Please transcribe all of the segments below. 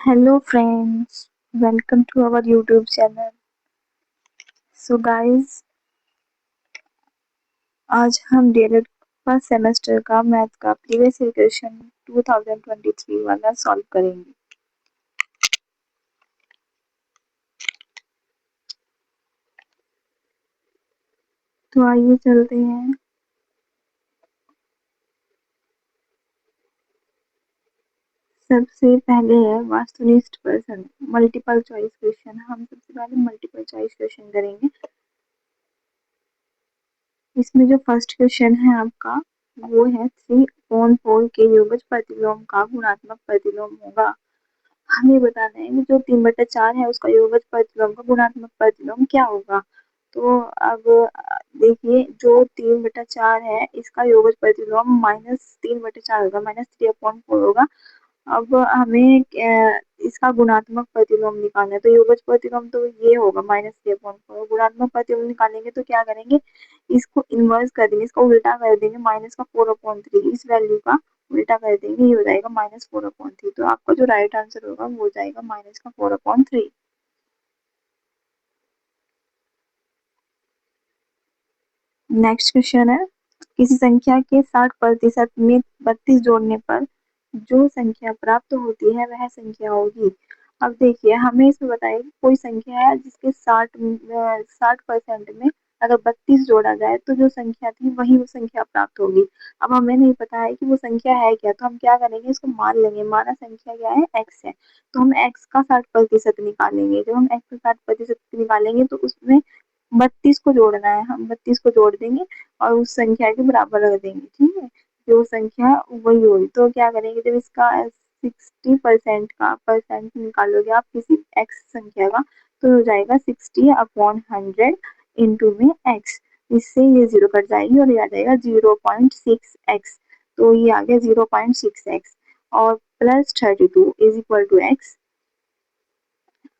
Hello friends, welcome to our YouTube channel. So guys, आज हम DElEd first semester का math का previous year question 2023 वाला solve करेंगे। तो आइए चलते हैं। सबसे पहले है वास्तुनिष्ठ प्रश्न, मल्टीपल चॉइस क्वेश्चन। हम सबसे पहले मल्टीपल चॉइस क्वेश्चन करेंगे। इसमें जो फर्स्ट क्वेश्चन है आपका वो है 3/4 के योगज प्रतिलोम का गुणात्मक प्रतिलोम होगा। हमें बताना है कि जो 3/4 है उसका योगज प्रतिलोम का गुणात्मक प्रतिलोम क्या होगा। तो अब देखिए, जो 3/4 है इसका योगज प्रतिलोम -3/4 होगा, -3/4 होगा। अब हमें इसका गुणात्मक प्रतिलोम निकालना है, तो योगज प्रतिलोम तो ये होगा -3/4। गुणात्मक प्रतिलोम निकालेंगे तो क्या करेंगे, इसको इनवर्स कर देंगे, इसको उल्टा कर देंगे, -4/3 इस वैल्यू का उल्टा कर देंगे, ये हो जाएगा -4/3। तो आपका जो राइट आंसर होगा वो हो जाएगा -4/3। नेक्स्ट क्वेश्चन है, किसी संख्या के 60% में 32 जोड़ने पर जो संख्या प्राप्त होती है वह संख्या होगी। अब देखिए, हमें इसमें बताइए कि कोई संख्या है जिसके 60% में अगर 32 जोड़ा जाए तो जो संख्या थी वही वो संख्या प्राप्त होगी। अब हमें नहीं पता है कि वो संख्या है क्या, तो हम क्या करेंगे, इसको मान लेंगे। माना संख्या क्या है, एक्स है, तो हम एक्स का 60% निकालेंगे। जब हम एक्स का 60% निकालेंगे तो उसमें 32 को जोड़ना है, हम 32 को जोड़ देंगे और उस संख्या के बराबर रख देंगे। ठीक है, जो संख्या वही होगी। तो क्या करेंगे, जब इसका 60% का परसेंट निकालोगे आप किसी एक्स संख्या का, तो हो जाएगा 60/100 इंटू में एक्स। इससे ये जीरो कट जाएगी और ये आ जाएगा 0.6x। तो ये आ गया 0.6x और +32 = x।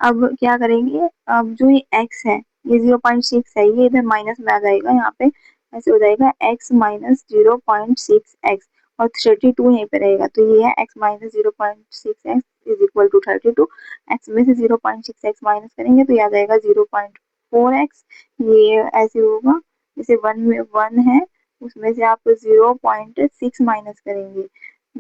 अब क्या करेंगे, अब जो ये x है, ये 0.6 है, ये इधर माइनस में आ जाएगा, यहाँ पे ऐसे हो जाएगा x - 0.6x और 32 यहीं पे रहेगा। तो ये है x - 0.6x = 32। x में से 0.6x माइनस करेंगे तो ये आ जाएगा 0.4x। ये ऐसे होगा, जैसे 1 में 1 है, उसमें से आप 0.6 माइनस करेंगे,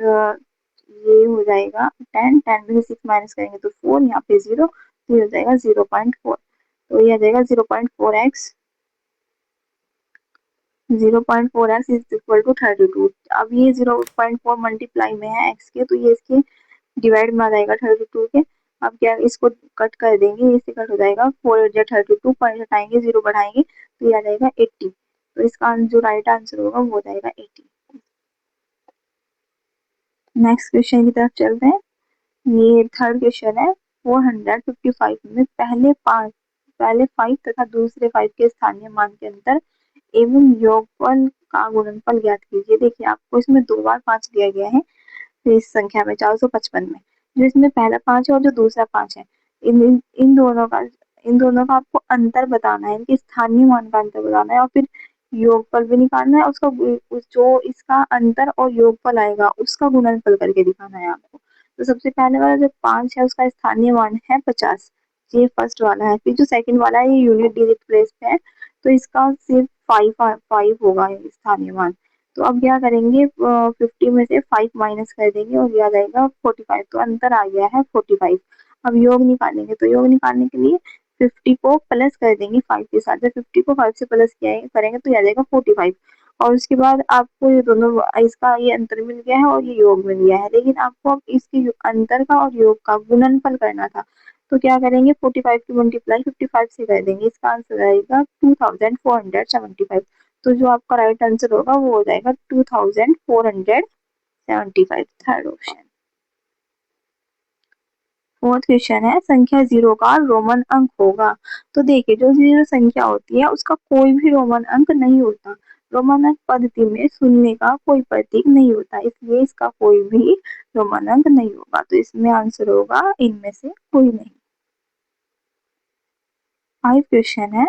ये हो जाएगा 10। 10 में से 6 माइनस करेंगे तो 4, यहाँ पे 0, तो ये हो जाएगा 0.4। तो ये आ जाएगा 0.4x, 0.4x = 32। अब ये 0.4 मल्टीप्लाई में है x के, तो ये इसके डिवाइड में आ जाएगा 32 के। अब क्या, इसको कट कर देंगे, इससे कट हो जाएगा, 4 × 32, पॉइंट हटाएंगे, 0 बढ़ाएंगे तो ये आ जाएगा 80। तो इसका जो राइट आंसर होगा वो हो जाएगा 80। नेक्स्ट क्वेश्चन की तरफ चलते हैं। ये थर्ड क्वेश्चन है, 455 में पहले 5 तथा दूसरे 5 के स्थानीय मान के अंतर एवं योगफल का गुणनफल ज्ञात कीजिए। देखिए, आपको इसमें 2 बार 5 दिया गया है। तो इस संख्या में 455 में जो इसमें पहला 5 है और जो दूसरा 5 है, इन दोनों का आपको अंतर बताना है, इनके स्थानीय मान का अंतर बताना है और फिर योगफल भी निकालना है। उसका जो इसका अंतर और योगफल आएगा उसका गुणनफल करके दिखाना है आपको। तो सबसे पहले वाला जो 5 है उसका स्थानीय मान है 50, ये फर्स्ट वाला है। फिर जो सेकंड वाला है ये यूनिट डिजिट प्लेस पे है, तो इसका सिर्फ 5 होगा स्थानीय मान। तो अब क्या करेंगे, 50 में से 5 माइनस कर देंगे और ये आ जाएगा 45। तो अंतर आ गया है 45। अब योग निकालेंगे, तो योग निकालने के लिए 50 को प्लस कर देंगे 5 के साथ। जब 50 को 5 से प्लस किया करेंगे तो ये आ जाएगा 45। और उसके बाद आपको ये दोनों, इसका ये अंतर मिल गया है और ये योग मिल गया है, लेकिन आपको अब इसके अंतर का और योग का गुणनफल करना था। तो क्या करेंगे, 45 की मल्टीप्लाई 55 से कर देंगे, इसका आंसर आएगा 2475। तो जो आपका राइट आंसर होगा वो हो जाएगा 2475, थर्ड ऑप्शन। फोर्थ क्वेश्चन है, संख्या 0 का रोमन अंक होगा। तो देखिए, जो 0 संख्या होती है उसका कोई भी रोमन अंक नहीं होता। रोमन अंक पद्धति में शून्य का कोई प्रतीक नहीं होता, इसलिए इसका कोई भी रोमन अंक नहीं होगा। तो इसमें आंसर होगा इनमें से कोई नहीं। 5 क्वेश्चन है,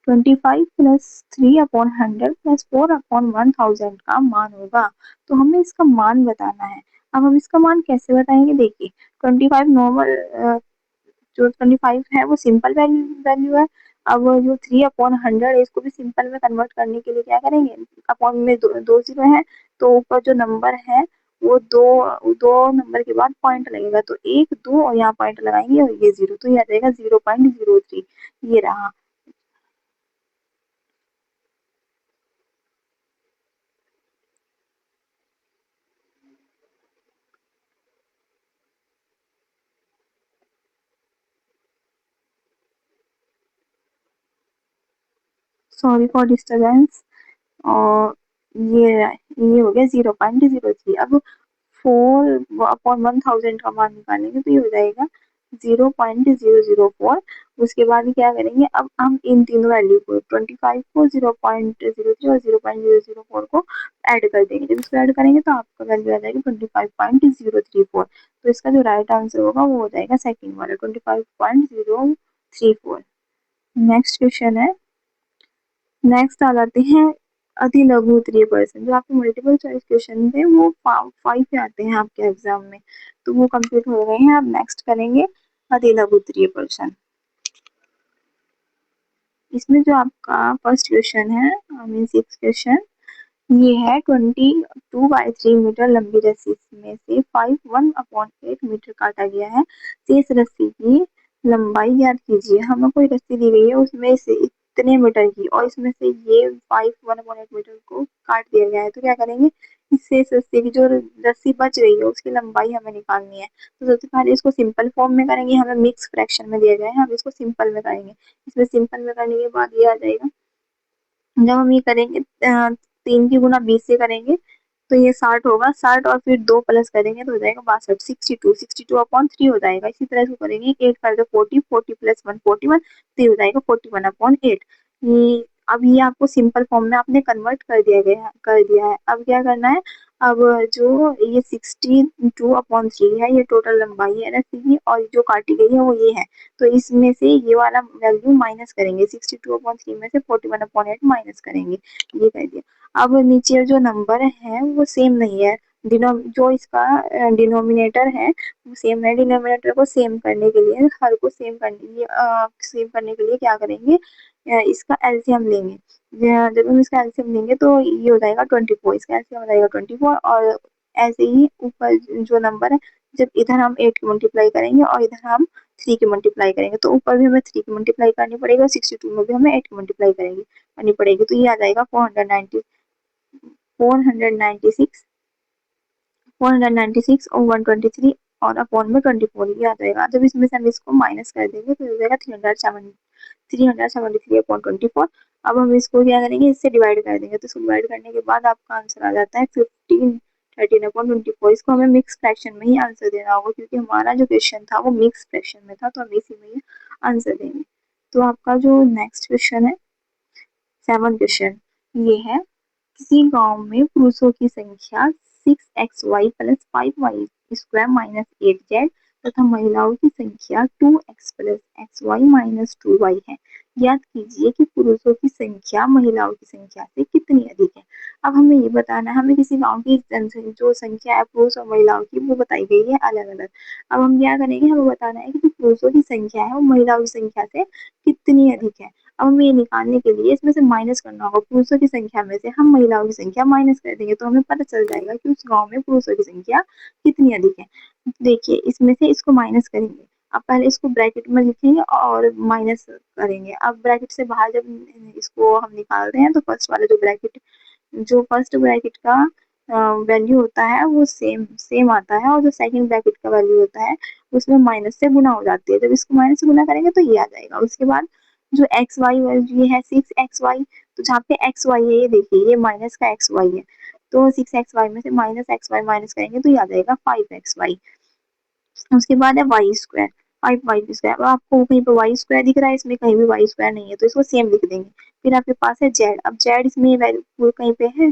25 + 3/100 + 4/1000 का मान होगा। तो हमें इसका मान बताना है। अब हम इसका मान कैसे बताएंगे, देखिए 25 नॉर्मल, जो 25 है वो सिंपल वैल्यू वैल्यू है। अब जो 3/100 है इसको भी सिंपल में कन्वर्ट करने के लिए क्या करेंगे, अपॉन में दो जीरो है, तो ऊपर जो नंबर है वो दो दो नंबर के बाद पॉइंट लगेगा, तो एक दो और यहाँ पॉइंट लगाएंगे और ये जीरो, तो ये आ जाएगा 0.03, ये रहा। Sorry for disturbance. और ये हो गया 0.03। अब 4/1000 का मान निकालेंगे तो ये हो जाएगा 0.004। उसके बाद क्या करेंगे, अब हम इन तीनों वैल्यू को 25 को 0.03 और 0.004 को ऐड कर देंगे। जब इसको ऐड करेंगे तो आपका वैल्यू आ जाएगी 25.034। तो इसका जो राइट आंसर होगा वो हो जाएगा सेकेंड वाला 25.034। नेक्स्ट क्वेश्चन है, नेक्स्ट आ जाते हैं अति लघु उत्तरीय प्रश्न। जो आपके मल्टीपल चॉइस क्वेश्चन थे वो 5 पे आते हैं आपके एग्जाम में, तो वो कंप्लीट हो गए हैं। अब नेक्स्ट करेंगे अति लघु उत्तरीय प्रश्न। इसमें जो आपका फर्स्ट क्वेश्चन है, मीन सिक्स क्वेश्चन, ये है 22/3 मीटर लंबी रस्सी में से 5 1/8 मीटर काटा गया है, शेष रस्सी की लंबाई ज्ञात कीजिए। हमें कोई रस्सी दी गई है उसमें से इतने मीटर की, और इसमें से ये 5 1/8 मीटर को काट दिया गया है, तो क्या करेंगे, इस शेष रस्सी की जो रस्सी बच रही है उसकी लंबाई हमें निकालनी है। तो सबसे पहले इसको सिंपल फॉर्म में करेंगे, हमें मिक्स फ्रैक्शन में दिया गया है, हम इसको सिंपल में करेंगे। इसमें सिंपल में करने के बाद ये आ जाएगा, जब हम ये करेंगे 3 की गुना 20 से करेंगे तो ये 60 होगा, 60 और फिर 2 प्लस करेंगे तो हो जाएगा 62, 62/3 हो जाएगा। इसी तरह इसको करेंगे 8 5 40, 40 प्लस 1 41, तो ये हो जाएगा 41/8। ये अब ये आपको सिंपल फॉर्म में आपने कन्वर्ट कर दिया है। अब क्या करना है, अब जो ये 62/3 है ये टोटल लंबाई है रस्सी की, और जो काटी गई है वो ये है, तो इसमें से ये वाला वैल्यू माइनस करेंगे, 62/3 में से 41/8 माइनस करेंगे, ये कर दिया। अब नीचे जो नंबर है वो सेम नहीं है, जो इसका डिनोमिनेटर है वो सेम है। डिनोमिनेटर को सेम करने के लिए, हर को सेम करने के लिए क्या करेंगे, इसका एलसीएम लेंगे। जब हम इसका एलसीएम लेंगे तो ये हो जाएगा 24, इसका एलसीएम हो जाएगा 24। और ऐसे ही ऊपर जो नंबर है, जब इधर हम 8 की मल्टीप्लाई करेंगे और इधर हम 3 की मल्टीप्लाई करेंगे, तो ऊपर भी हमें 3 की मल्टीप्लाई करनी पड़ेगी और 62 में भी हमें 8 की मल्टीप्लाई करनी पड़ेगी, तो ये आ जाएगा 496 और 123 और अपॉन में 24, ये आ जाएगा। जब इसमें से हम इसको माइनस कर देंगे तो हो जाएगा 373/24। अब हम इसको क्या करेंगे, इससे डिवाइड कर देंगे, तो इसको डिवाइड करने के बाद आपका आंसर आ जाता है 13/24। इसको हमें मिक्स फ्रैक्शन में ही आंसर देना होगा, क्योंकि हमारा जो क्वेश्चन था वो मिक्स फ्रैक्शन में था, तो हम इसी में ही आंसर देंगे। तो आपका जो नेक्स्ट क्वेश्चन है, सेवन क्वेश्चन, ये है किसी गांव में पुरुषों की संख्या 6xy plus 5y² minus 8z तथा महिलाओं की संख्या 2x plus xy minus 2y है। ज्ञात कीजिए कि पुरुषों की संख्या महिलाओं की संख्या से कितनी अधिक है। अब हमें ये बताना है, हमें किसी गांव की जो संख्या है पुरुष और महिलाओं की वो बताई गई है अलग अलग। अब हम क्या करेंगे, हमें बताना है कि जो पुरुषों की संख्या है वो महिलाओं की संख्या से कितनी अधिक है। अब हमें ये निकालने के लिए इसमें से माइनस करना होगा, पुरुषों की संख्या में से हम महिलाओं की संख्या माइनस कर देंगे, तो हमें पता चल जाएगा कि उस गांव में पुरुषों की संख्या कितनी अधिक है। देखिए इसमें से इसको माइनस करेंगे, अब पहले इसको ब्रैकेट में लिखेंगे और माइनस करेंगे। अब ब्रैकेट से बाहर जब इसको हम निकालते हैं तो जो फर्स्ट ब्रैकेट का वैल्यू होता है वो सेम सेम आता है, और जो सेकंड ब्रैकेट का वैल्यू होता है उसमें माइनस से गुना हो जाती है। जब इसको माइनस से गुना करेंगे तो ये आ जाएगा। उसके बाद जो एक्स वाई वैल्यू है 6xy, तो जहाँ पे एक्स वाई है ये देखिए ये माइनस का एक्स वाई है, तो 6xy में से माइनस एक्स वाई माइनस करेंगे तो ये आ जाएगा 5xy। उसके बाद है वाई स्क्वायर, 5y²। अब आपको कहीं पे वाई स्क्वायर दिख रहा है, इसमें कहीं भी वाई स्क्वायर नहीं है, तो इसको सेम लिख देंगे। फिर आपके पास है जेड, अब जेड इसमें वैल्यू कहीं पे है,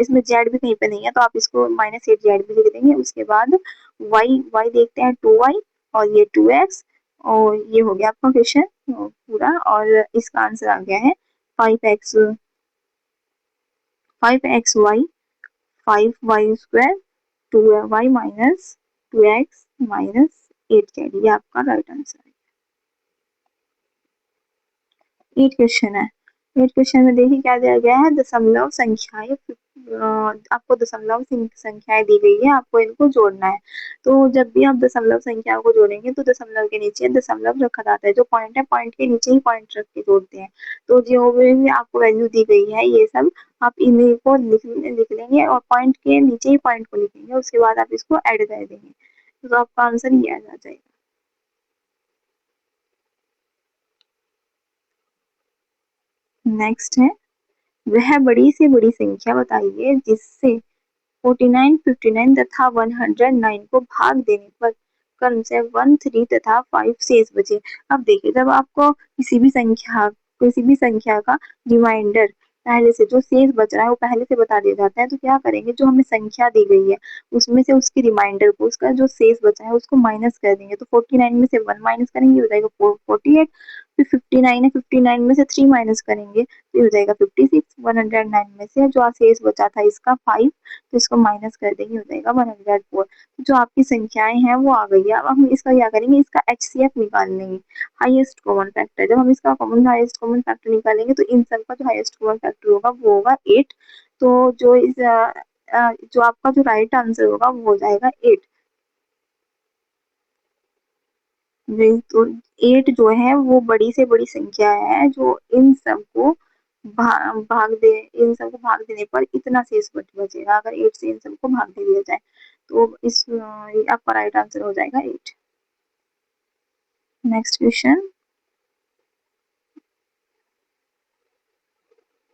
इसमें जेड भी कहीं पे नहीं है, तो आप इसको -8z भी लिख देंगे। उसके बाद वाई वाई देखते हैं 2y और ये 2x, और ये हो गया आपका क्वेश्चन पूरा, और इसका आंसर आ गया है 5xy 5y² 2y minus 2x minus 8z, ये आपका राइट आंसर है। 8 क्वेश्चन है। 8 क्वेश्चन में देखिए क्या दिया गया है, दशमलव संख्याएं, आपको दशमलव संख्याएं दी गई है, आपको इनको जोड़ना है। तो जब भी आप दशमलव संख्याओं को जोड़ेंगे तो दशमलव के नीचे दशमलव रखा जाता है, जो पॉइंट है पॉइंट के नीचे ही पॉइंट रख के जोड़ते हैं। तो जो भी आपको वैल्यू दी गई है ये सब आप इन्हीं को लिख लेंगे और पॉइंट के नीचे ही पॉइंट को लिखेंगे, उसके बाद आप इसको ऐड कर देंगे, तो आपका आंसर ये आ जाएगा। नेक्स्ट है, वह बड़ी से बड़ी संख्या बताइए जिससे 49, 59 तथा 109 को भाग देने पर क्रम से 1, 3 तथा 5 शेष बचे। अब देखिए, जब आपको किसी भी संख्या का रिमाइंडर पहले से जो शेष बच रहा है वो पहले से बता दिया जाता है, तो क्या करेंगे, जो हमें संख्या दी गई है उसमें से उसकी रिमाइंडर को, उसका जो शेष बचा है उसको माइनस कर देंगे। तो 49 में से 1 माइनस करेंगे, हो जाएगा 48। फिर 59 है, 59 में से 3 माइनस करेंगे तो हो जाएगा 56। 109 में से जो शेष बचा था इसका 5, तो इसको माइनस कर देंगे, हो जाएगा 104। तो जो आपकी संख्याएं हैं वो आ गई है। अब हम इसका क्या करेंगे, इसका HCF निकाल लेंगे, हाईएस्ट कॉमन फैक्टर। जब हम इसका कॉमन हाईएस्ट कॉमन फैक्टर निकालेंगे तो इन सब का जो हाईएस्ट कॉमन फैक्टर होगा वो होगा 8। तो जो आपका जो राइट आंसर होगा वो हो जाएगा 8। तो 8 जो है वो बड़ी से बड़ी संख्या है, जो इन सबको इन सबको भाग देने पर इतना शेष बचेगा। अगर 8 से इन सबको भाग दे दिया जाए तो आपका राइट आंसर हो जाएगा 8। Next question.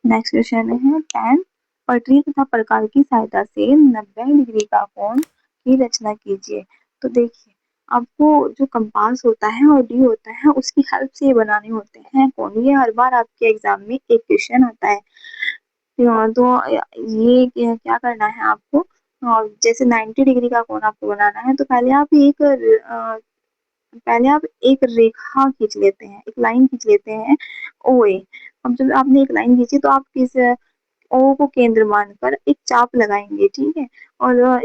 नेक्स्ट क्वेश्चन है 10, पटरी तथा प्रकार की सहायता से 90 डिग्री का कोण की रचना कीजिए। तो देखिए, आपको जो कंपास होता है और डी होता है उसकी हेल्प से ये बनाने होते हैं कोण। ये हर बार आपके एग्जाम में एक क्वेश्चन आता है। तो ये क्या करना है आपको, जैसे 90 डिग्री का कोण आपको बनाना है तो पहले आप एक रेखा खींच लेते हैं, एक लाइन खींच लेते हैं, OA। अब जब आपने एक लाइन खींची तो आप किस ओ को केंद्र मानकर एक चाप लगाएंगे, ठीक है। और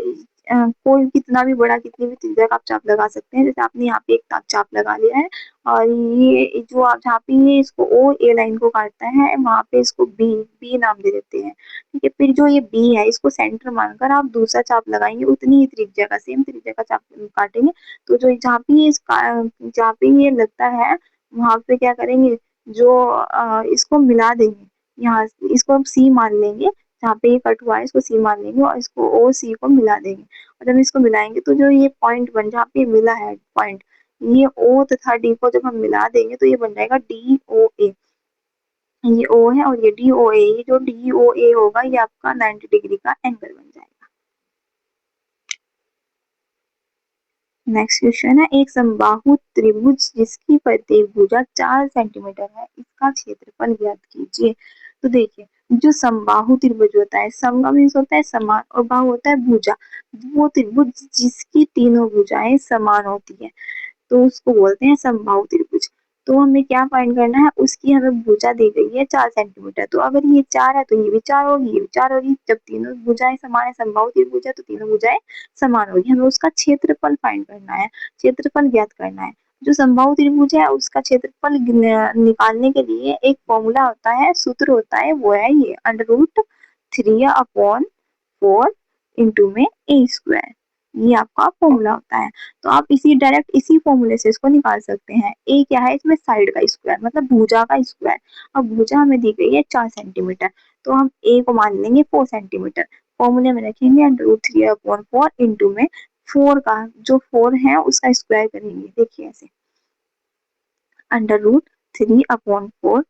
कोई कितना भी बड़ा, कितनी भी त्रिज्या का आप चाप लगा सकते हैं। जैसे आपने यहाँ पे एक चाप लगा लिया है और ये जो आप जहाँ पे ये इसको ओ ए लाइन को काटता है वहां पे इसको बी बी नाम दे देते हैं, ठीक है। फिर जो ये बी है इसको सेंटर मानकर आप दूसरा चाप लगाएंगे, उतनी ही त्रिज्या का, सेम त्रिज्या का चाप काटेंगे। तो जो जहाँ पे ये लगता है वहां पे क्या करेंगे, जो इसको मिला देंगे। यहाँ इसको हम सी मान लेंगे, जहाँ पे ये कट हुआ है इसको सी मान लेंगे और इसको ओ सी को मिला देंगे। और जब इसको मिलाएंगे तो जो ये पॉइंट बन, जहाँ पे मिला है पॉइंट, ये ओ तथा डी को जब हम मिला देंगे तो ये बन जाएगा DOA। ये ओ है और ये DOA, ये जो DOA होगा ये आपका 90 डिग्री का एंगल बन जाएगा। नेक्स्ट क्वेश्चन है, एक समबाहु त्रिभुज जिसकी प्रत्येक भुजा 4 सेंटीमीटर है, इसका क्षेत्रफल ज्ञात कीजिए। तो देखिए, जो समबाहु त्रिभुज होता है, सम का मीन्स होता है समान और बाहु होता है भुजा। वो त्रिभुज जिसकी तीनों भुजाएं समान होती है तो उसको बोलते हैं समबाहु त्रिभुज। तो हमें क्या फाइंड करना है, उसकी हमें भुजा दी गई है 4 सेंटीमीटर। तो अगर ये 4 है तो ये भी 4 होगी, ये भी 4 होगी। जब तीनों भुजाएं समान है, समबाहु त्रिभुज है, तो तीनों भुजाएं समान होगी। हमें उसका क्षेत्रफल फाइंड करना है, क्षेत्रफल ज्ञात करना है। जो समबाहु त्रिभुज है उसका क्षेत्रफल निकालने के लिए एक फॉर्मूला होता है, सूत्र होता है, वो है ये √3/4 इंटू में A²। ये आपका फॉर्मूला होता है। तो आप डायरेक्ट इसी फॉर्मूले से इसको निकाल सकते हैं। ए क्या है, इसमें साइड का स्क्वायर, मतलब भुजा का स्क्वायर। अब भुजा हमें दी गई है 4 सेंटीमीटर, तो हम ए को मान लेंगे 4 सेंटीमीटर। फॉर्मूले में रखेंगे √3/4 इंटू में 4 का जो 4 है उसका स्क्वायर करेंगे। देखिए ऐसे, √3/4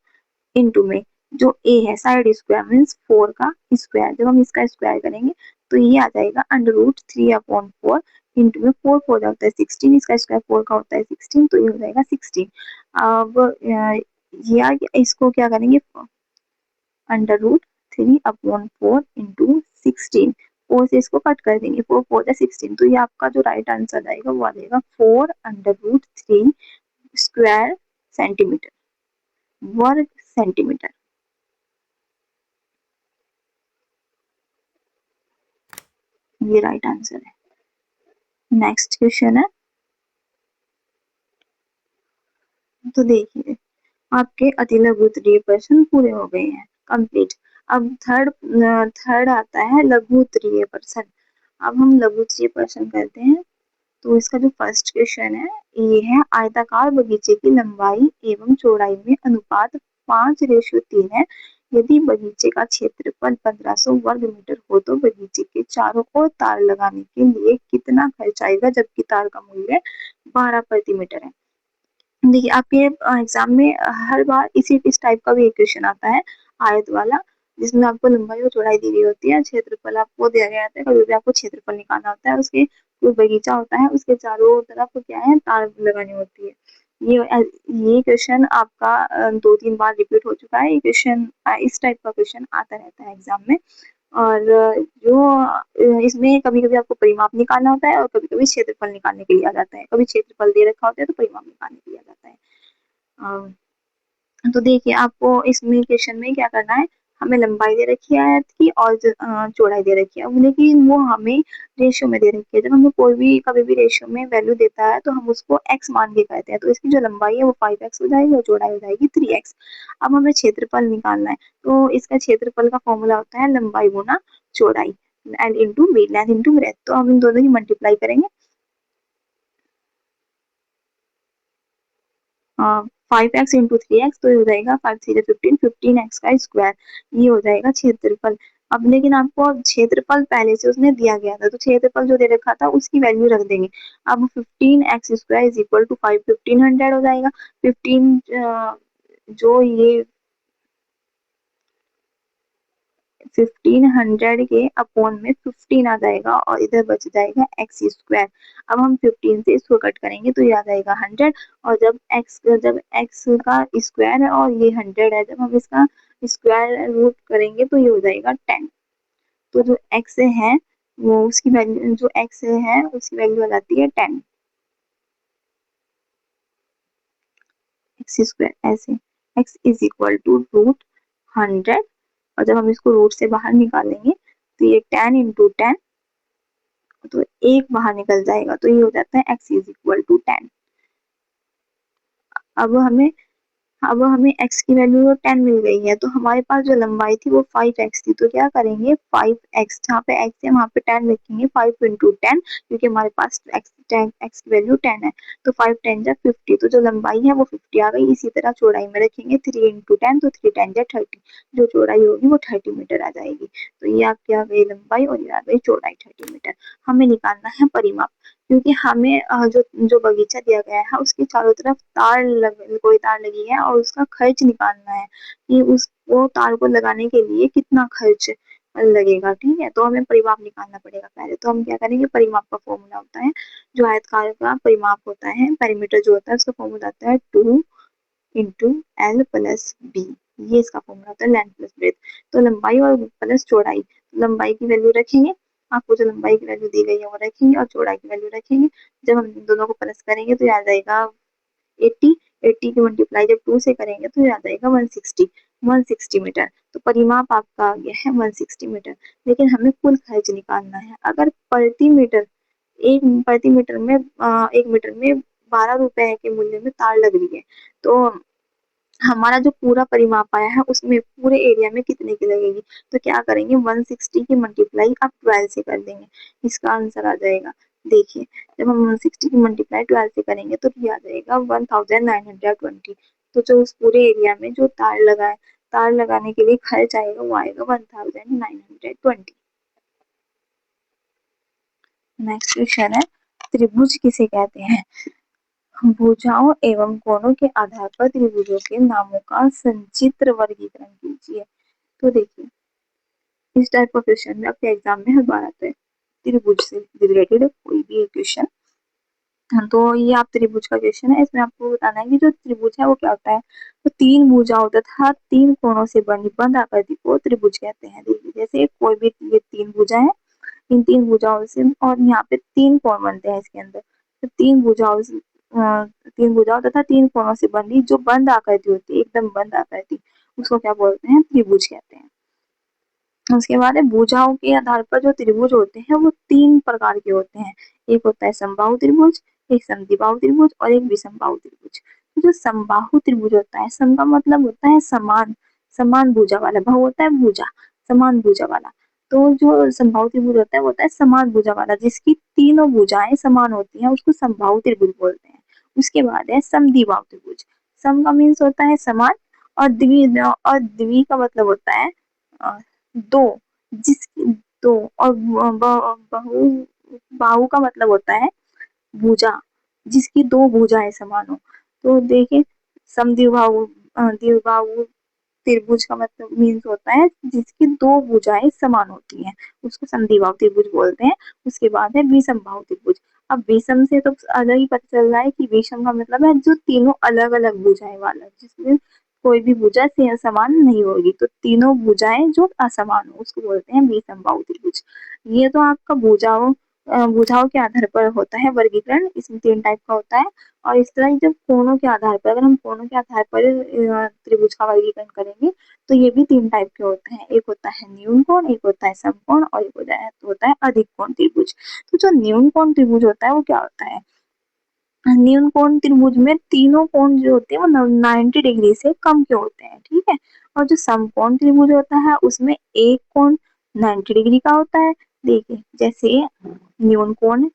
इंटू में जो ए है साइड स्क्वायर मीन्स 4 का स्क्वायर। जब हम इसका स्क्वायर करेंगे तो ये आ जाएगा √3/4 इंटू में 4 4 होता है 16, इसका स्क्वायर 4 का होता है 16, तो ये हो जाएगा 16। अब इसको क्या करेंगे, √3/4 इंटू 16, 4 से इसको कट कर देंगे, 4 4 16। तो ये आपका जो राइट आंसर आएगा वो आ जाएगा 4√3 स्क्वायर सेंटीमीटर, वर्ग सेंटीमीटर। ये राइट आंसर है। नेक्स्ट क्वेश्चन है, तो देखिए आपके अति लघु उत्तरीय प्रश्न पूरे हो गए हैं, कंप्लीट। अब थर्ड आता है लघु उत्तरीय प्रश्न। अब हम लघु उत्तरीय प्रश्न करते हैं। तो इसका जो फर्स्ट क्वेश्चन है ये है, आयताकार बगीचे की लंबाई एवं चौड़ाई में अनुपात 5:3 है। यदि बगीचे का क्षेत्रफल 1500 वर्ग मीटर हो तो बगीचे के चारों ओर तार लगाने के लिए कितना खर्च आएगा, जबकि तार का मूल्य 12 प्रति मीटर है। देखिए आपके एग्जाम में हर बार इस टाइप का भी एक क्वेश्चन आता है, आयत वाला, जिसमें आपको लंबाई और चौड़ाई दी गई होती है, क्षेत्रफल आपको दिया गया होता है, कभी भी आपको क्षेत्रफल निकालना होता है, उसके जो बगीचा होता है उसके चारों तरफ क्या है, तार लगानी होती है। ये क्वेश्चन आपका 2-3 बार रिपीट हो चुका है। ये क्वेश्चन इस टाइप का क्वेश्चन आता रहता है एग्जाम में। और जो इसमें कभी कभी आपको परिमाप निकालना होता है और कभी कभी क्षेत्रफल निकालने के लिए आ जाता है। कभी क्षेत्रफल दे रखा होता है तो परिमाप निकालने के लिए आ जाता है। अ, तो देखिए आपको इसमें क्वेश्चन में क्या करना है, हमें लंबाई दे रखी है आयत की और चौड़ाई दे रखी है, लेकिन वो हमें रेशियो में दे रखी है। जब हमें कोई भी कभी भी रेशियो में वैल्यू देता है तो हम उसको x मान के कहते हैं। तो इसकी जो लंबाई है वो 5x हो जाएगी और चौड़ाई हो जाएगी 3x। अब हमें क्षेत्रफल निकालना है, तो इसका क्षेत्रफल का फॉर्मूला होता है लंबाई गुना चौड़ाई, L into B, length into breadth. तो हम इन दोनों की मल्टीप्लाई करेंगे। 5x इंटू 3x, तो ये हो जाएगा 5×3 = 15, 15x का स्क्वायर, ये हो जाएगा क्षेत्रफल। अब लेकिन आपको क्षेत्रफल पहले से उसने दिया गया था, तो क्षेत्रफल जो दे रखा था उसकी वैल्यू रख देंगे। अब 15x² इज इक्वल टू 5, 1500 हो जाएगा। 15 जो ये 1500 के अपॉन में 15 आ जाएगा और इधर बच जाएगा x²। अब हम 15 से इसको कट करेंगे तो ये आ जाएगा 100। और जब x का स्क्वायर है और ये 100 है, जब हम इसका स्क्वायर रूट करेंगे तो ये हो जाएगा 10। तो जो x है वो उसकी वैल्यू, जो x है उसकी वैल्यू आ जाती है 10 x²। ऐसे x is equal to root 100, और जब हम इसको रूट से बाहर निकालेंगे तो ये 10 × 10, तो एक बाहर निकल जाएगा, तो ये हो जाता है x इज इक्वल टू 10। अब हमें अब हमें x की वैल्यू 10 मिल गई है, तो हमारे पास जो लंबाई थी वो 5x थी। तो क्या करेंगे, 5x, जहाँ पे x है वहाँ पे 10 रखेंगे, 5 × 10, क्योंकि हमारे पास x की वैल्यू 10 है। तो 5×10 = 50, तो जो लंबाई है वो 50 आ गई। इसी तरह चौड़ाई में रखेंगे 3 × 10, तो 3×10 = 30, जो चौड़ाई होगी वो 30 मीटर आ जाएगी। तो ये आपकी आ गई लंबाई और ये आ गई चौड़ाई 30 मीटर। हमें निकालना है परिमाप, क्योंकि हमें जो बगीचा दिया गया है उसके चारों तरफ कोई तार लगी है और उसका खर्च निकालना है कि उस वो तार को लगाने के लिए कितना खर्च लगेगा। ठीक है, तो हमें परिमाप निकालना पड़ेगा। पहले तो हम क्या करेंगे, परिमाप का फॉर्मूला होता है, जो आयतकार का परिमाप होता है, पेरीमीटर जो होता है उसका फॉर्मूला आता है 2 × L + B। ये इसका फॉर्मूला होता है, लेंथ प्लस ब्रेथ। तो लंबाई और प्लस चौड़ाई, लंबाई की वैल्यू रखेंगे, आपको जो लंबाई की वैल्यू दी गई है वो रखेंगे, और चौड़ाई की वैल्यू रखेंगे। जब हम दोनों को प्लस करेंगे तो आ जाएगा 80। 80 की मल्टीप्लाई जब 2 से करेंगे तो आ जाएगा 160 मीटर। तो परिमाप आपका आ गया है 160 मीटर। लेकिन हमें कुल खर्च निकालना है। अगर प्रति मीटर, एक प्रति मीटर में 1 मीटर में 12 रुपए के मूल्य में तार लग रही है, तो हमारा जो पूरा परिमाप आया है उसमें पूरे एरिया में कितने की लगेगी। तो क्या करेंगे, 160 की मल्टीप्लाई आप 12 से कर देंगे, इसका आंसर आ जाएगा। देखिए जब हम 160 की मल्टीप्लाई 12 से करेंगे तो ये आ जाएगा 1920। तो जो उस पूरे एरिया में जो तार लगाने के लिए खर्च आएगा वो आएगा 1920। नेक्स्ट क्वेश्चन है, त्रिभुज किसे कहते हैं। भुजाओं एवं कोणों के आधार पर त्रिभुजों के नामों का संचित्र वर्गीकरण कीजिए। तो देखिए इस टाइप का क्वेश्चन में आपके एग्जाम में हर बार आता है, त्रिभुज से रिलेटेड कोई भी एक क्वेश्चन। हाँ, तो ये आप त्रिभुज का क्वेश्चन है, इसमें आपको बताना है कि जो त्रिभुज है वो क्या होता है। तो 3 भुजाओं तथा 3 कोणों से बनी बंद आकृति को त्रिभुज कहते हैं। देखिए जैसे कोई भी ये 3 भुजा है, इन 3 भुजाओं से, और यहाँ पे 3 कोण बनते हैं इसके अंदर। तो 3 भुजाओं तथा 3 कोणों से बनी जो बंद आकृति होती है, एकदम बंद आकृति, उसको क्या बोलते हैं, त्रिभुज कहते हैं। उसके बाद है भुजाओं के आधार पर जो त्रिभुज होते हैं वो 3 प्रकार के होते हैं। एक होता है समबाहु त्रिभुज, एक समद्विबाहु त्रिभुज और एक विषमबाहु त्रिभुज। तो जो समबाहु त्रिभुज होता है, सम का मतलब होता है समान, समान भुजा वाला, बाहु होता है भुजा, समान भुजा वाला। तो जो समबाहु त्रिभुज होता है वो होता है समान भुजा वाला, जिसकी तीनों भुजाएं समान होती हैं, उसको समबाहु त्रिभुज बोलते हैं। उसके बाद है समद्विबाहु त्रिभुज। सम का मीन्स होता है समान, और द्वि का मतलब होता है दो, जिसकी दो, और बहु, बाहु का मतलब होता है भुजा, जिसकी दो भुजाएं समान हो। तो देखिए समद्विबाहु द्विबाहु त्रिभुज का मतलब मीन्स होता है जिसकी दो भुजाएं समान होती हैं, उसको समद्विबाहु त्रिभुज बोलते हैं। उसके बाद है विषमबाहु त्रिभुज। अब विषम से तो अलग ही पता चल रहा है कि विषम का मतलब है जो तीनों अलग अलग भुजाएं वाला, जिसमें कोई भी भुजा से समान नहीं होगी, तो तीनों भुजाएं जो असमान हो उसको बोलते हैं विषमबाहु त्रिभुज। ये तो आपका भुजाओं के आधार पर होता है वर्गीकरण, इसमें 3 टाइप का होता है। और इस तरह जब कोणों के आधार पर, अगर हम कोणों के आधार पर त्रिभुज का वर्गीकरण करेंगे तो ये भी 3 टाइप के होते हैं। एक होता है न्यून कोण, एक होता है समकोण और एक होता है अधिक कोण त्रिभुज। तो जो न्यून कोण त्रिभुज होता है वो क्या होता है? न्यून कोण त्रिभुज में तीनों कोण जो होते हैं वो 90 डिग्री से कम के होते हैं, ठीक है। और जो समकोण त्रिभुज होता है उसमें एक कोण 90 डिग्री का होता है। देखिए जैसे न्यून कोण,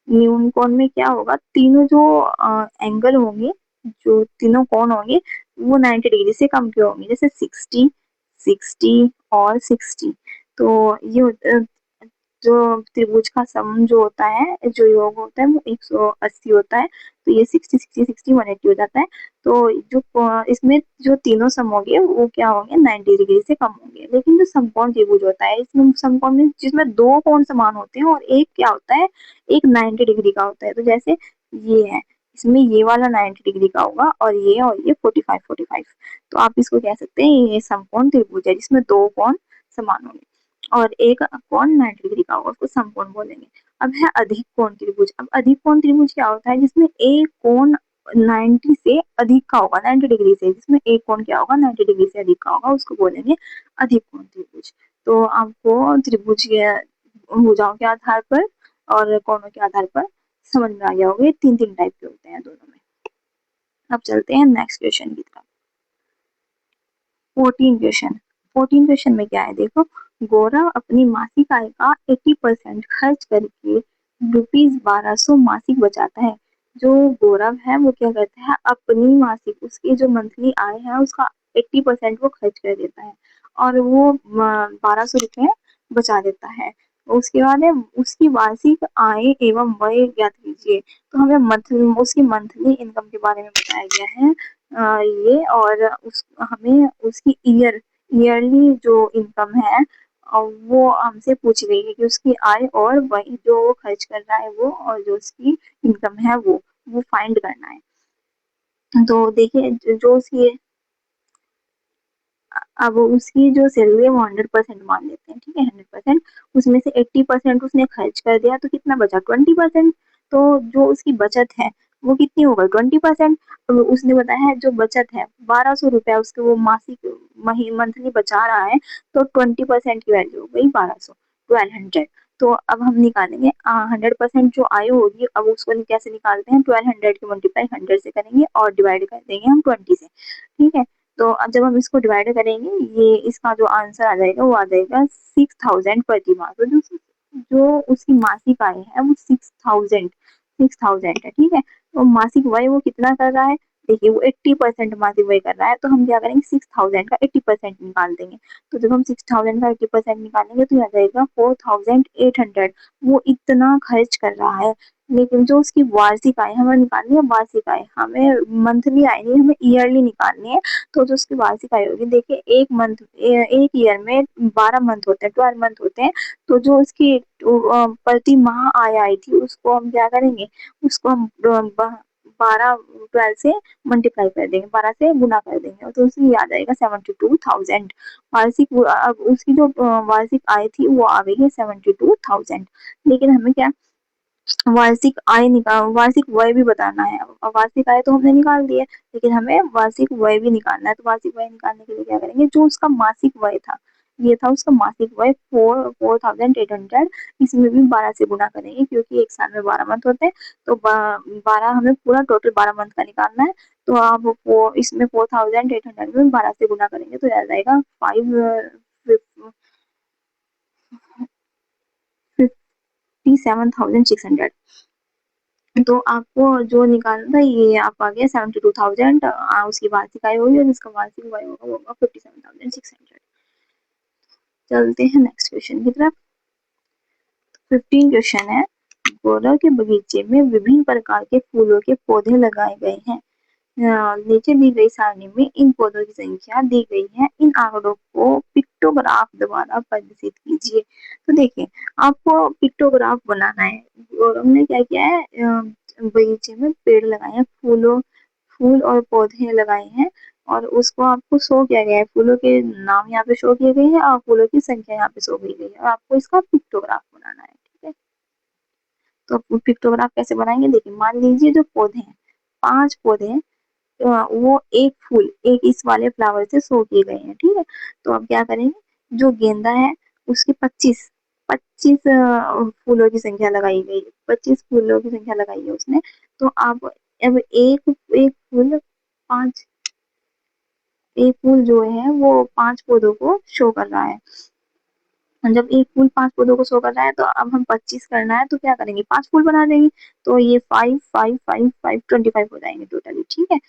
न्यून कोण में क्या होगा, तीनों जो एंगल होंगे, जो तीनों कोण होंगे वो 90 डिग्री से कम के होंगे, जैसे 60, 60 और 60। तो ये जो त्रिभुज का सम जो होता है, जो योग होता है वो 180 होता है। तो ये 60 60 60 180 हो जाता है। तो जो इसमें जो तीनों सम होंगे वो क्या होंगे, 90 डिग्री से कम होंगे। लेकिन जो समकोण त्रिभुज होता है, इसमें समकोण में जिसमें दो कोण समान होते हैं और एक क्या होता है, एक 90 डिग्री का होता है। तो जैसे ये है, इसमें ये वाला 90 डिग्री का होगा और ये 45 45। तो आप इसको कह सकते हैं ये समकोण त्रिभुज है जिसमें दो कोण समान होंगे और एक कोण 90 डिग्री का होगा, उसको समकोण बोलेंगे। अब है अधिक कोण त्रिभुज। अब अधिक कोण त्रिभुज क्या होता है, जिसमें एक कोण 90 से अधिक का होगा, 90 डिग्री से, जिसमें एक कोण क्या होगा 90 डिग्री से अधिक का होगा, उसको बोलेंगे अधिक कोण त्रिभुज। तो आपको त्रिभुज के भुजाओं के आधार पर और कोणों के आधार पर समझ में आ गया होगा, 3 टाइप के होते हैं दोनों में। अब चलते हैं नेक्स्ट क्वेश्चन की तरफ। 14 क्वेश्चन में क्या है देखो, गौरव अपनी मासिक आय का 80% खर्च करके ₹1200 मासिक बचाता है। जो गौरव है वो क्या करता है, अपनी मासिक, उसकी जो मंथली आय है उसका 80% वो खर्च कर देता है और वो 1200 रुपये बचा देता है। उसके बाद है उसकी वार्षिक आय एवं व्यय ज्ञात कीजिए। तो हमें मंथली, उसकी मंथली इनकम के बारे में बताया गया है ये, और उस हमें उसकी ईयरली जो इनकम है वो हमसे पूछ गई है कि उसकी आय और वही जो वो खर्च कर रहा है वो, और जो उसकी इनकम है वो फाइंड करना है। तो देखिए जो उसकी, अब उसकी जो सैलरी है वो 100% मान लेते हैं, ठीक है 100%। उसमें से 80% उसने खर्च कर दिया तो कितना बचा, 20%। तो जो उसकी बचत है वो कितनी हो गई, 20%। तो उसने बताया है जो बचत है 1200 रुपया उसके वो मासिक मंथली बचा रहा है, तो 20% की वैल्यू हो गई 1200, 1200। तो अब हम निकालेंगे 100% जो आय होगी, अब उसको कैसे निकालते हैं, 1200 के मल्टीप्लाई 100 से करेंगे और डिवाइड कर देंगे हम 20 से, ठीक है। तो अब जब हम इसको डिवाइड करेंगे, ये इसका जो आंसर आ जाएगा वो आ जाएगा 6000 प्रति माह। तो जो उसकी मासिक आय है वो 6000 है, ठीक है। तो मासिक व्यय वो कितना कर रहा है, देखिए वो 80% मासिक व्यय कर रहा है, तो हम क्या करेंगे 6000 का 80% निकाल देंगे। तो जब हम 6000 का 80% निकालेंगे तो आ जाएगा 4800। वो इतना खर्च कर रहा है। लेकिन जो उसकी वार्षिक आय हमें निकालनी है, वार्षिक आय हमें मंथली आय नहीं, हमें ईयरली निकालनी है। तो जो उसकी वार्षिक आय होगी, देखिए एक ईयर में 12 मंथ होते हैं, 12 मंथ होते हैं। तो जो उसकी प्रति माह आय आई थी उसको हम क्या करेंगे, उसको हम 12 से मल्टीप्लाई कर देंगे, 12 से गुना कर देंगे, तो उसकी आ जाएगा 72,000 वार्षिक। अब उसकी जो वार्षिक आय थी वो आ गई है 72,000। लेकिन हमें क्या, वार्षिक आय निकाल, वार्षिक व्यय भी बताना है। अब वार्षिक आय तो हमने निकाल दी है, लेकिन हमें वार्षिक व्यय भी निकालना है। तो वार्षिक व्यय निकालने के लिए क्या करेंगे, जो उसका मासिक व्यय था, ये था उसका मासिक व्यय 4800। इसमें भी 12 से गुना करेंगे क्योंकि एक साल में 12 मंथ होते हैं, तो 12 हमें पूरा टोटल 12 मंथ का निकालना है। तो आप वो इसमें 4800 में 12 से गुना करेंगे तो आ जाएगा 57,600। तो आपको जो निकालना था ये आप आ गया 72,000, उसकी वार्षिक आय होगी और इसका वार्षिक व्यय होगा वो होगा 57,600। चलते हैं नेक्स्ट क्वेश्चन की तरफ। 15 क्वेश्चन है, गौरव के बगीचे में विभिन्न प्रकार के फूलों के पौधे लगाए गए हैं। नीचे दी गई सारणी में इन पौधों की संख्या दी गई है, इन आंकड़ों को पिक्टोग्राफ द्वारा प्रदर्शित कीजिए। तो देखिए, आपको पिक्टोग्राफ बनाना है। और हमने क्या किया है, बगीचे में पेड़ लगाए हैं, फूल और पौधे लगाए हैं, और उसको आपको शो किया गया है। फूलों के नाम यहाँ पे शो किए गए हैं और फूलों की संख्या यहाँ पे शो की गई है, और आपको इसका पिक्टोग्राफ बनाना है। ठीक है, तो पिक्टोग्राफ कैसे बनाएंगे, देखिए मान लीजिए जो पौधे हैं, 5 पौधे हैं, वो एक फूल एक इस वाले फ्लावर से शो किए गए हैं। ठीक है, तो अब क्या करेंगे, जो गेंदा है उसकी 25 25 फूलों की संख्या लगाई गई, 25 फूलों की संख्या लगाई है उसने। तो आप अब एक फूल 5, एक फूल जो है वो 5 पौधों को शो कर रहा है। जब एक फूल 5 पौधों को शो कर रहा है तो अब हम 25 करना है तो क्या करेंगे, 5 फूल बना देंगे। तो ये 5 5 5 5 25 हो जाएंगे टोटली। ठीक है,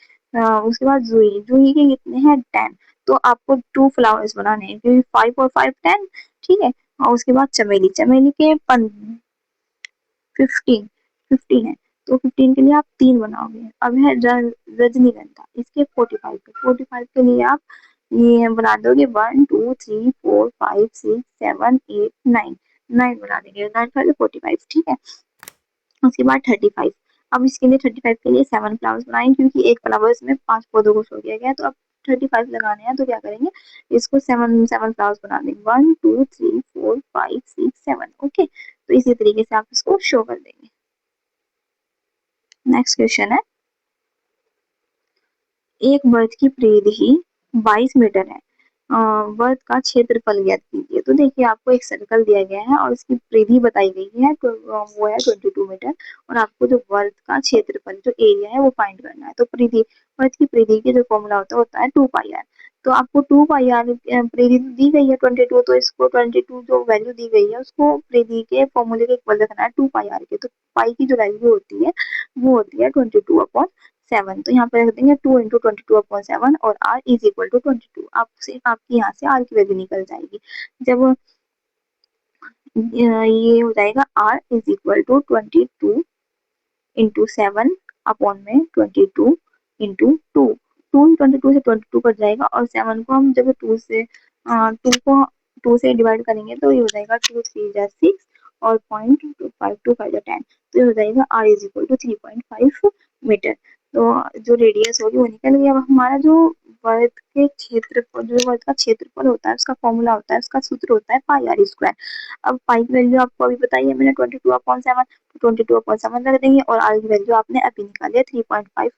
उसके बाद जूही जूही के कितने हैं, 10। तो आपको 2 फ्लावर्स बनाने हैं क्योंकि 5 और 5 10। ठीक है, और उसके बाद चमेली चमेली के 15 15 है, तो 15 के लिए आप 3 बनाओगे। अब है रजनीगंधा, इसके 45 45 के लिए आप ये बना दोगे 1 2 3 4 5 6 7 8 9 9 बना देंगे, 9 5 45। ठीक है, उसके बाद 35। अब इसके लिए 35 के लिए 7 फ्लावर्स बनाएंगे क्योंकि एक फ्लावर्स में 5 पौधों को शो किया गया है। तो अब 35 लगाने हैं तो क्या करेंगे, इसको 7 फ्लावर्स बना देंगे, 1 2 3 4 5 6 7। ओके, तो इसी तरीके से आप इसको शो कर देंगे। नेक्स्ट क्वेश्चन है, एक वर्ग की परिधि 22 मीटर है, वर्ग का क्षेत्रफल ज्ञात कीजिए। तो देखिए, आपको एक सर्कल दिया गया है और उसकी परिधि बताई गई है, तो वो है 22 मीटर, और आपको जो वर्ग का क्षेत्रफल जो एरिया है वो फाइंड करना है। तो परिधि, वर्ग की परिधि के जो फॉर्मूला होता है 2 पाई आर। तो आपको 2 पाई आर परिधि दी गई है 22, तो इसको 22 जो वैल्यू दी गई है उसको परिधि के फॉर्मूले के इक्वल रखना है 2 पाई आर के। तो पाई की जो वैल्यू होती है वो होती है 22/7। तो यहाँ पे रख देंगे 2 इंटू 22/7 और r इज इक्वल टू 22। आपसे आपकी यहाँ से r की वैल्यू निकल जाएगी। जब ये हो जाएगा r is equal to 22 into 7/में 22 इंटू 2। 22 से 22 कट जाएगा और 7 को हम जब 2 से डिवाइड करेंगे तो ये हो जाएगा 2 3 जा 6 और 0.25 2 5 10। तो ये हो जाएगा r is equal to 3.5 metre. तो जो रेडियस होगी वो निकल गया। अब हमारा जो वर्ग के क्षेत्रफल, जो वर्ग का क्षेत्रफल होता है उसका फॉर्मूला होता है, उसका सूत्र होता है पाई आर स्क्वायर। अब पाई की वैल्यू आपको अभी बताई है मैंने 22/7, 22/7 रख देंगे और आर की वैल्यू आपने अभी निकाली है 3.5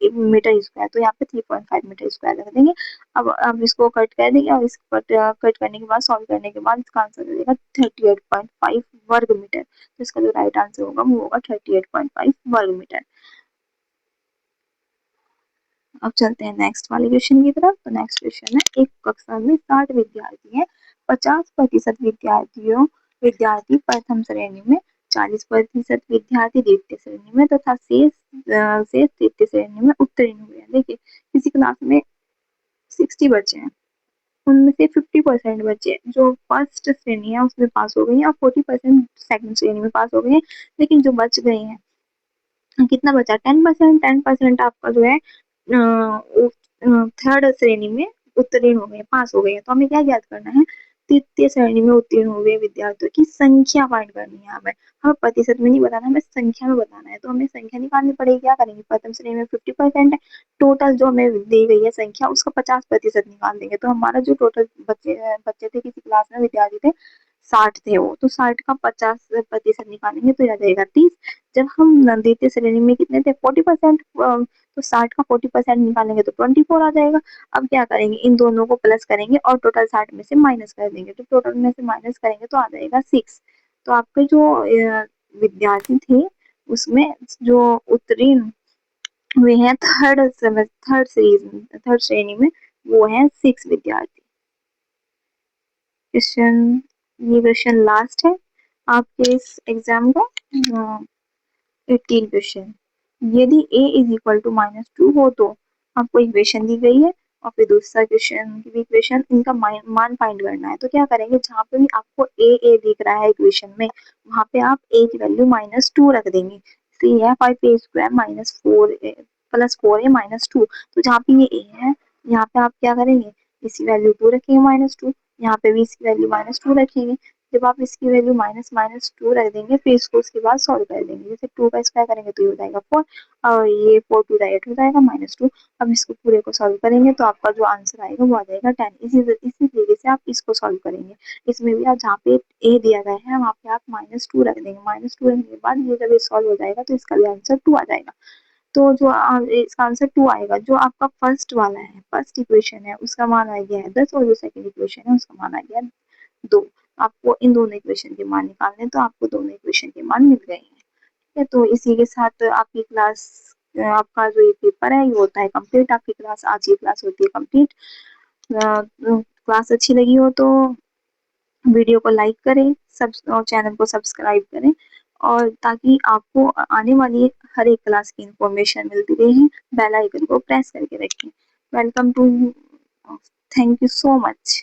मीटर स्क्वायर, तो यहाँ पे 3.5 मीटर स्क्वायर रख देंगे। अब इसको कट कर देंगे और इसको कट करने के बाद सॉल्व करने के बाद इसका आंसर हो जाएगा 38.5 वर्ग मीटर। तो इसका जो राइट आंसर होगा वो होगा 38.5 वर्ग मीटर। अब चलते हैं नेक्स्ट वाले क्वेश्चन की तरफ। तो नेक्स्ट क्वेश्चन है, एक कक्षा में 60 विद्यार्थी हैं, 50% विद्यार्थी प्रथम श्रेणी में, 40% विद्यार्थी द्वितीय श्रेणी में तथा शेष तृतीय श्रेणी में उत्तीर्ण हुए हैं। देखिए, किसी क्लास में 60 बच्चे हैं, उनमें से 50% बच्चे जो फर्स्ट श्रेणी है उसमें पास हो गई हैं और 40% सेकंड श्रेणी में पास हो गए हैं। लेकिन जो बच गए हैं, कितना बचा, 10%। 10% आपका जो है थर्ड श्रेणी में उत्तीर्ण हो गए, पास हो गए हैं। तो हमें क्या ज्ञात करना है, तृतीय श्रेणी में उत्तीर्ण हुए विद्यार्थियों की संख्या फाइंड करनी है हमें प्रतिशत में नहीं बताना, हमें संख्या में बताना है। तो हमें संख्या निकालनी पड़ेगी। क्या करेंगे, प्रथम श्रेणी में 50% है, टोटल जो हमें दी गई है संख्या उसका 50% निकाल देंगे। तो हमारा जो टोटल बच्चे बच्चे थे किसी क्लास में, विद्यार्थी थे 60 थे वो, तो 60 का 50% निकालेंगे तो आ जाएगा 30। जब हम द्वितीय श्रेणी में कितने थे 40%, तो 60 का 40% निकालेंगे तो 24 आ जाएगा। अब क्या करेंगे, इन दोनों को प्लस करेंगे और टोटल 60 में से माइनस कर देंगे, तो टोटल में से माइनस करेंगे तो आ जाएगा 6। तो आपके जो विद्यार्थी थे उसमें जो उत्तीर्ण हुए हैं थर्ड श्रेणी में, वो है 6 विद्यार्थी। क्वेश्चन, ये क्वेश्चन लास्ट है आपके इस एग्जाम का। 18 क्वेश्चन, यदि a इज इक्वल टू -2 हो तो आपको इक्वेशन दी गई है, और फिर दूसरा क्वेश्चन की भी इक्वेशन, इनका मान फाइंड करना है। तो क्या करेंगे, जहाँ पे भी आपको a दिख रहा है इक्वेशन में, वहाँ पे आप a की वैल्यू -2 रख देंगे। सी है 5a² -4a + 4a - 2, तो जहाँ पे ये a है, यहाँ पे आप क्या करेंगे, इसकी वैल्यू 2 रखेंगे -2, यहाँ पे भी इसकी वैल्यू -2 रखेंगे। जब आप इसकी वैल्यू -2 रख देंगे, फिर इसको उसके बाद सॉल्व कर देंगे। जैसे 2 का स्क्वायर करेंगे तो ये हो जाएगा 4, और ये 4 टू 8 हो जाएगा -2। अब इसको पूरे को सॉल्व करेंगे तो आपका जो आंसर आएगा वो आ जाएगा 10। इसी तरीके से आप इसको सॉल्व करेंगे। इसमें भी आप जहाँ पे ए दिया गया है वहाँ पे आप -2 रख देंगे। -2 रखने के बाद ये जब ये सॉल्व हो जाएगा तो इसका भी आंसर 2 आ जाएगा। तो जो इसका आंसर 2 आएगा, जो आपका फर्स्ट वाला है, फर्स्ट इक्वेशन है, उसका मान आ गया है 10, और जो सेकंड इक्वेशन है उसका मान आ गया है 2। आपको इन दोनों इक्वेशन के मान निकालने, तो आपको दोनों इक्वेशन के मान मिल गए हैं। ठीक है, तो इसी के साथ आपकी क्लास, आपका जो ये पेपर है ये होता है कंप्लीट। आपकी क्लास, आज की क्लास होती है कंप्लीट। क्लास अच्छी लगी हो तो वीडियो को लाइक करें, सब और चैनल को सब्सक्राइब करें, और ताकि आपको आने वाली हर एक क्लास की इंफॉर्मेशन मिलती रहे। बेल आइकन को प्रेस करके रखें। Welcome to, thank you so much.